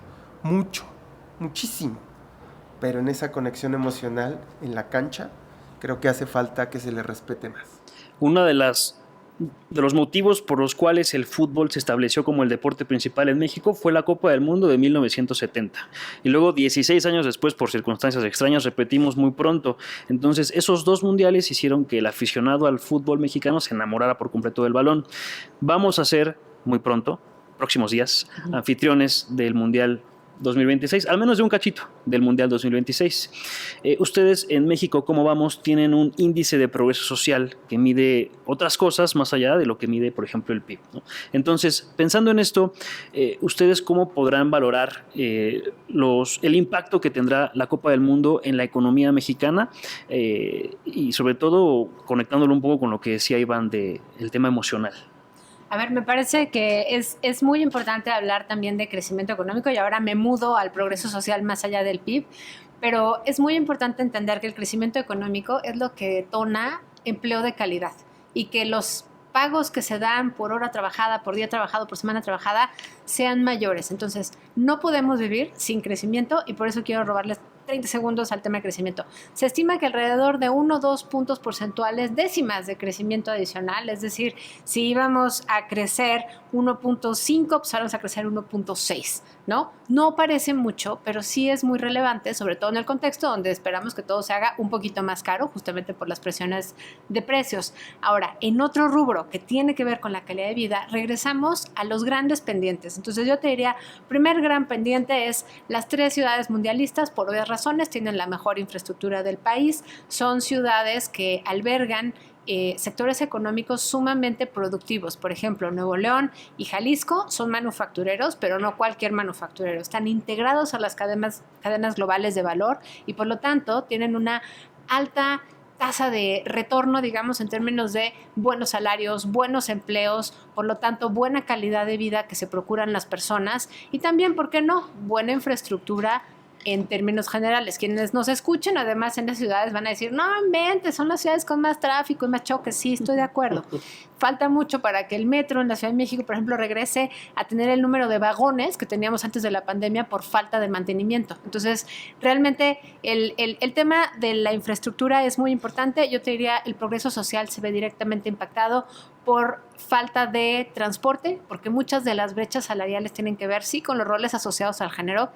Pero en esa conexión emocional, en la cancha, creo que hace falta que se le respete más. Uno de los motivos por los cuales el fútbol se estableció como el deporte principal en México fue la Copa del Mundo de 1970. Y luego, 16 años después, por circunstancias extrañas, repetimos muy pronto. Entonces, esos 2 mundiales hicieron que el aficionado al fútbol mexicano se enamorara por completo del balón. Vamos a ser muy pronto, próximos días, anfitriones del Mundial 2026, al menos de un cachito del Mundial 2026. Ustedes en México, ¿cómo vamos? Tienen un índice de progreso social que mide otras cosas más allá de lo que mide, por ejemplo, el PIB, ¿no? Entonces, pensando en esto, ¿ustedes cómo podrán valorar el impacto que tendrá la Copa del Mundo en la economía mexicana? Y sobre todo, conectándolo un poco con lo que decía Iván del tema emocional. A ver, me parece que es muy importante hablar también de crecimiento económico y ahora me mudo al progreso social más allá del PIB, pero es muy importante entender que el crecimiento económico es lo que detona empleo de calidad y que los pagos que se dan por hora trabajada, por día trabajado, por semana trabajada, sean mayores. Entonces, no podemos vivir sin crecimiento y por eso quiero robarles 30 segundos al tema de crecimiento. Se estima que alrededor de 1 o 2 puntos porcentuales, décimas de crecimiento adicional, es decir, si íbamos a crecer 1.5, pues ahora vamos a crecer 1.6, ¿no? No parece mucho, pero sí es muy relevante, sobre todo en el contexto donde esperamos que todo se haga un poquito más caro, justamente por las presiones de precios. Ahora, en otro rubro que tiene que ver con la calidad de vida, regresamos a los grandes pendientes. Entonces yo te diría, primer gran pendiente es las 3 ciudades mundialistas, por obvias razones, tienen la mejor infraestructura del país, son ciudades que albergan sectores económicos sumamente productivos. Por ejemplo, Nuevo León y Jalisco son manufactureros, pero no cualquier manufacturero. Están integrados a las cadenas globales de valor y por lo tanto tienen una alta tasa de retorno, digamos, en términos de buenos salarios, buenos empleos, por lo tanto, buena calidad de vida que se procuran las personas y también, ¿por qué no?, buena infraestructura en términos generales. Quienes nos escuchen, además, en las ciudades van a decir, no inventes, son las ciudades con más tráfico y más choques. Sí, estoy de acuerdo. Falta mucho para que el metro en la Ciudad de México, por ejemplo, regrese a tener el número de vagones que teníamos antes de la pandemia por falta de mantenimiento. Entonces, realmente el tema de la infraestructura es muy importante. Yo te diría, el progreso social se ve directamente impactado por falta de transporte, porque muchas de las brechas salariales tienen que ver, sí, con los roles asociados al género,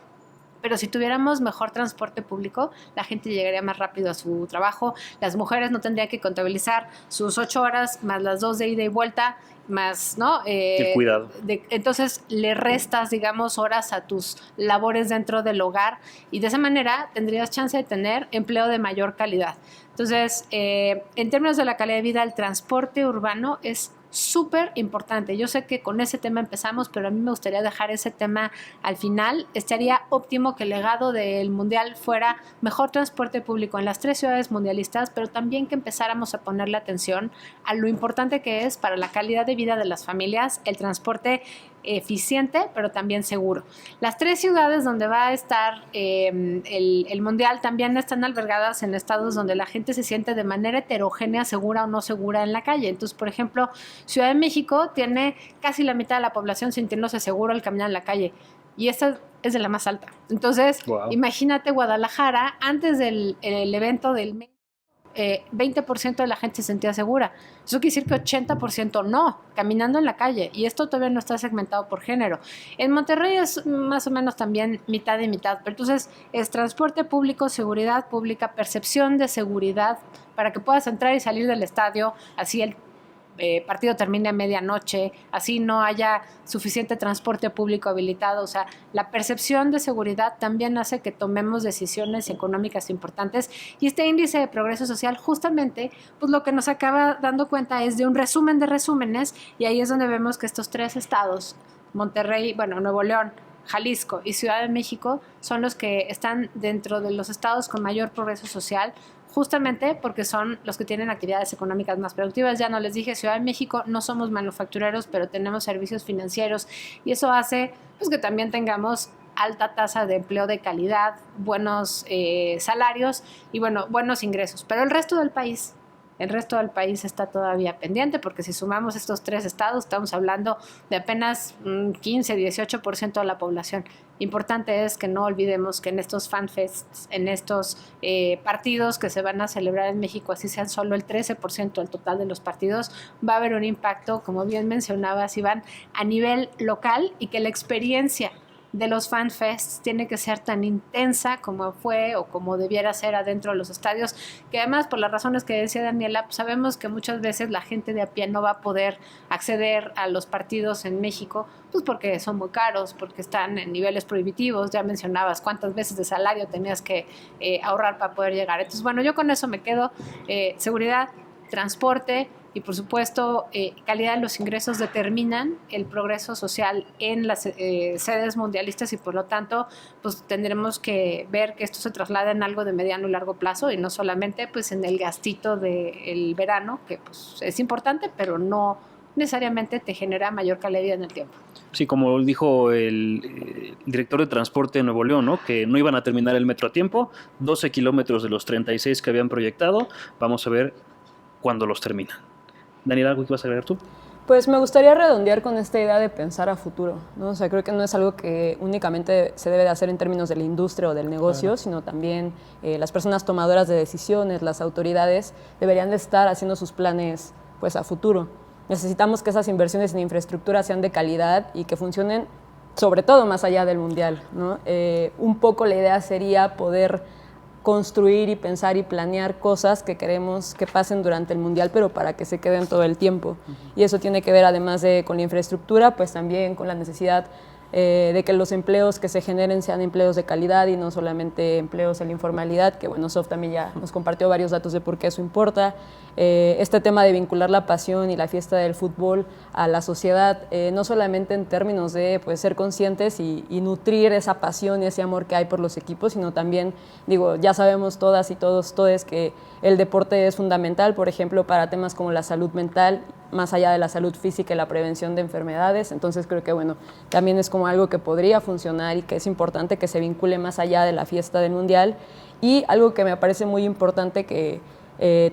pero si tuviéramos mejor transporte público, la gente llegaría más rápido a su trabajo, las mujeres no tendrían que contabilizar sus 8 horas más las 2 de ida y vuelta, más, ¿no? El cuidado. Entonces le restas, digamos, horas a tus labores dentro del hogar y de esa manera tendrías chance de tener empleo de mayor calidad. Entonces, en términos de la calidad de vida, el transporte urbano es súper importante. Yo sé que con ese tema empezamos, pero a mí me gustaría dejar ese tema al final. Estaría óptimo que el legado del Mundial fuera mejor transporte público en las 3 ciudades mundialistas, pero también que empezáramos a ponerle atención a lo importante que es para la calidad de vida de las familias el transporte eficiente, pero también seguro. Las 3 ciudades donde va a estar el Mundial también están albergadas en estados donde la gente se siente de manera heterogénea, segura o no segura en la calle. Entonces, por ejemplo, Ciudad de México tiene casi la mitad de la población sintiéndose seguro al caminar en la calle. Y esta es de la más alta. Entonces, imagínate Guadalajara, antes del evento del 20% de la gente se sentía segura. Eso quiere decir que 80% no, caminando en la calle. Y esto todavía no está segmentado por género. En Monterrey es más o menos también mitad y mitad. Pero entonces es transporte público, seguridad pública, percepción de seguridad para que puedas entrar y salir del estadio, así el partido termine a medianoche, así no haya suficiente transporte público habilitado. O sea, la percepción de seguridad también hace que tomemos decisiones económicas importantes y este índice de progreso social justamente pues lo que nos acaba dando cuenta es de un resumen de resúmenes y ahí es donde vemos que estos 3 estados, Monterrey, Nuevo León, Jalisco y Ciudad de México son los que están dentro de los estados con mayor progreso social, justamente porque son los que tienen actividades económicas más productivas. Ya no les dije, Ciudad de México no somos manufactureros, pero tenemos servicios financieros y eso hace pues, que también tengamos alta tasa de empleo de calidad, buenos salarios y buenos ingresos. Pero el resto del país está todavía pendiente porque si sumamos estos 3 estados estamos hablando de apenas 15, 18% de la población. Importante es que no olvidemos que en estos fanfests, en estos partidos que se van a celebrar en México, así sean solo el 13% del total de los partidos, va a haber un impacto, como bien mencionabas, Iván, a nivel local y que la experiencia de los fanfests tiene que ser tan intensa como fue o como debiera ser adentro de los estadios, que además por las razones que decía Daniela, pues sabemos que muchas veces la gente de a pie no va a poder acceder a los partidos en México, pues porque son muy caros, porque están en niveles prohibitivos. Ya mencionabas cuántas veces de salario tenías que ahorrar para poder llegar. Entonces, yo con eso me quedo. Seguridad, transporte y por supuesto calidad de los ingresos determinan el progreso social en las sedes mundialistas y por lo tanto pues tendremos que ver que esto se traslada en algo de mediano y largo plazo y no solamente pues en el gastito del verano, que pues es importante pero no necesariamente te genera mayor calidad en el tiempo. Sí, como dijo el director de transporte de Nuevo León, ¿no? Que no iban a terminar el metro a tiempo, 12 kilómetros de los 36 que habían proyectado, vamos a ver cuándo los terminan. Daniel, ¿algo que vas a agregar tú? Pues me gustaría redondear con esta idea de pensar a futuro, ¿no? O sea, creo que no es algo que únicamente se debe de hacer en términos de la industria o del negocio, sino también las personas tomadoras de decisiones, las autoridades, deberían de estar haciendo sus planes pues a futuro. Necesitamos que esas inversiones en infraestructura sean de calidad y que funcionen sobre todo más allá del Mundial, ¿no? Un poco la idea sería poder construir y pensar y planear cosas que queremos que pasen durante el Mundial, pero para que se queden todo el tiempo. Y eso tiene que ver, además de con la infraestructura, pues también con la necesidad de que los empleos que se generen sean empleos de calidad y no solamente empleos en la informalidad, que bueno, Sof también ya nos compartió varios datos de por qué eso importa. Este tema de vincular la pasión y la fiesta del fútbol a la sociedad, no solamente en términos de pues, ser conscientes y nutrir esa pasión y ese amor que hay por los equipos, sino también, digo, ya sabemos todas y todos que el deporte es fundamental, por ejemplo, para temas como la salud mental, más allá de la salud física y la prevención de enfermedades. Entonces creo que bueno, también es como algo que podría funcionar y que es importante que se vincule más allá de la fiesta del Mundial. Y algo que me parece muy importante que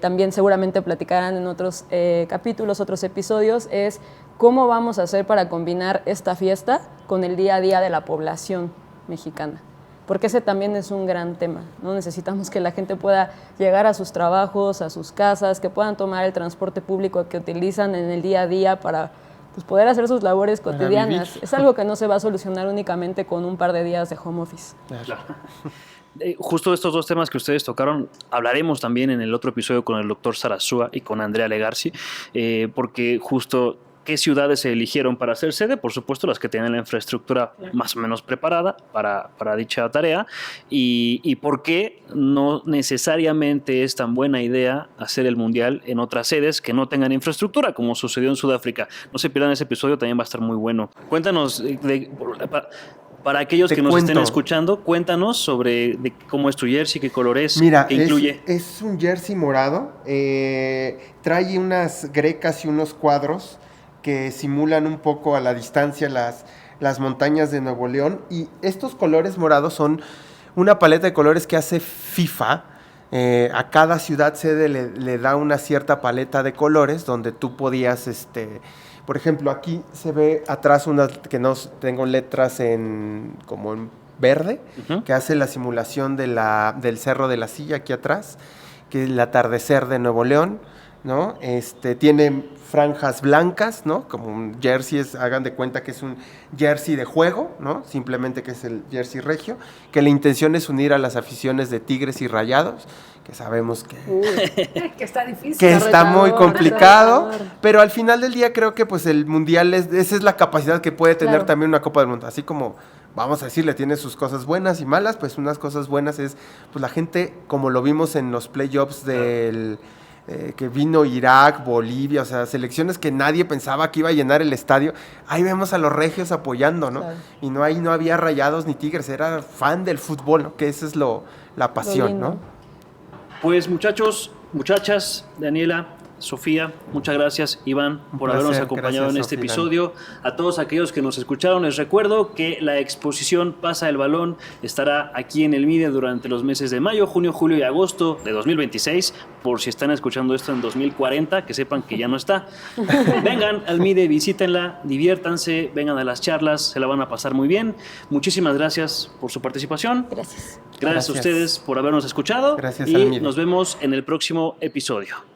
también seguramente platicarán en otros capítulos, otros episodios, es cómo vamos a hacer para combinar esta fiesta con el día a día de la población mexicana. Porque ese también es un gran tema, ¿no? Necesitamos que la gente pueda llegar a sus trabajos, a sus casas, que puedan tomar el transporte público que utilizan en el día a día para pues, poder hacer sus labores cotidianas. Es algo que no se va a solucionar únicamente con un par de días de home office. Claro. Justo estos dos temas que ustedes tocaron, hablaremos también en el otro episodio con el doctor Sarasúa y con Andrea Legarci, porque justo qué ciudades se eligieron para hacer sede, por supuesto las que tienen la infraestructura más o menos preparada para dicha tarea, y por qué no necesariamente es tan buena idea hacer el Mundial en otras sedes que no tengan infraestructura, como sucedió en Sudáfrica. No se pierdan ese episodio, también va a estar muy bueno. Cuéntanos, para aquellos que nos estén escuchando, cuéntanos sobre cómo es tu jersey, qué color es, mira, qué incluye. Es un jersey morado, trae unas grecas y unos cuadros que simulan un poco a la distancia las montañas de Nuevo León, y estos colores morados son una paleta de colores que hace FIFA. A cada ciudad sede le da una cierta paleta de colores donde tú podías, por ejemplo, aquí se ve atrás una que no tengo letras como en verde, que hace la simulación del Cerro de la Silla aquí atrás, que es el atardecer de Nuevo León, ¿no? Tiene franjas blancas, ¿no? Como un jersey, hagan de cuenta que es un jersey de juego, ¿no? Simplemente que es el jersey regio, que la intención es unir a las aficiones de Tigres y Rayados, que sabemos que está difícil. Que está muy complicado, pero al final del día creo que pues el Mundial esa es la capacidad que puede tener también una Copa del Mundo, así como vamos a decirle, tiene sus cosas buenas y malas, pues unas cosas buenas es pues la gente, como lo vimos en los playoffs del que vino Irak, Bolivia, o sea, selecciones que nadie pensaba que iba a llenar el estadio. Ahí vemos a los regios apoyando, ¿no? Claro. Y ahí no había Rayados ni Tigres, era fan del fútbol, ¿no? Que esa es la pasión, ¿no? Pues muchachos, muchachas, Daniela, Sofía, muchas gracias, Iván, por habernos acompañado en este episodio. A todos aquellos que nos escucharon, les recuerdo que la exposición Pasa el Balón estará aquí en el MIDE durante los meses de mayo, junio, julio y agosto de 2026. Por si están escuchando esto en 2040, que sepan que ya no está. Vengan al MIDE, visítenla, diviértanse, vengan a las charlas, se la van a pasar muy bien. Muchísimas gracias por su participación. Gracias. Gracias a ustedes por habernos escuchado. Gracias y al MIDE. Nos vemos en el próximo episodio.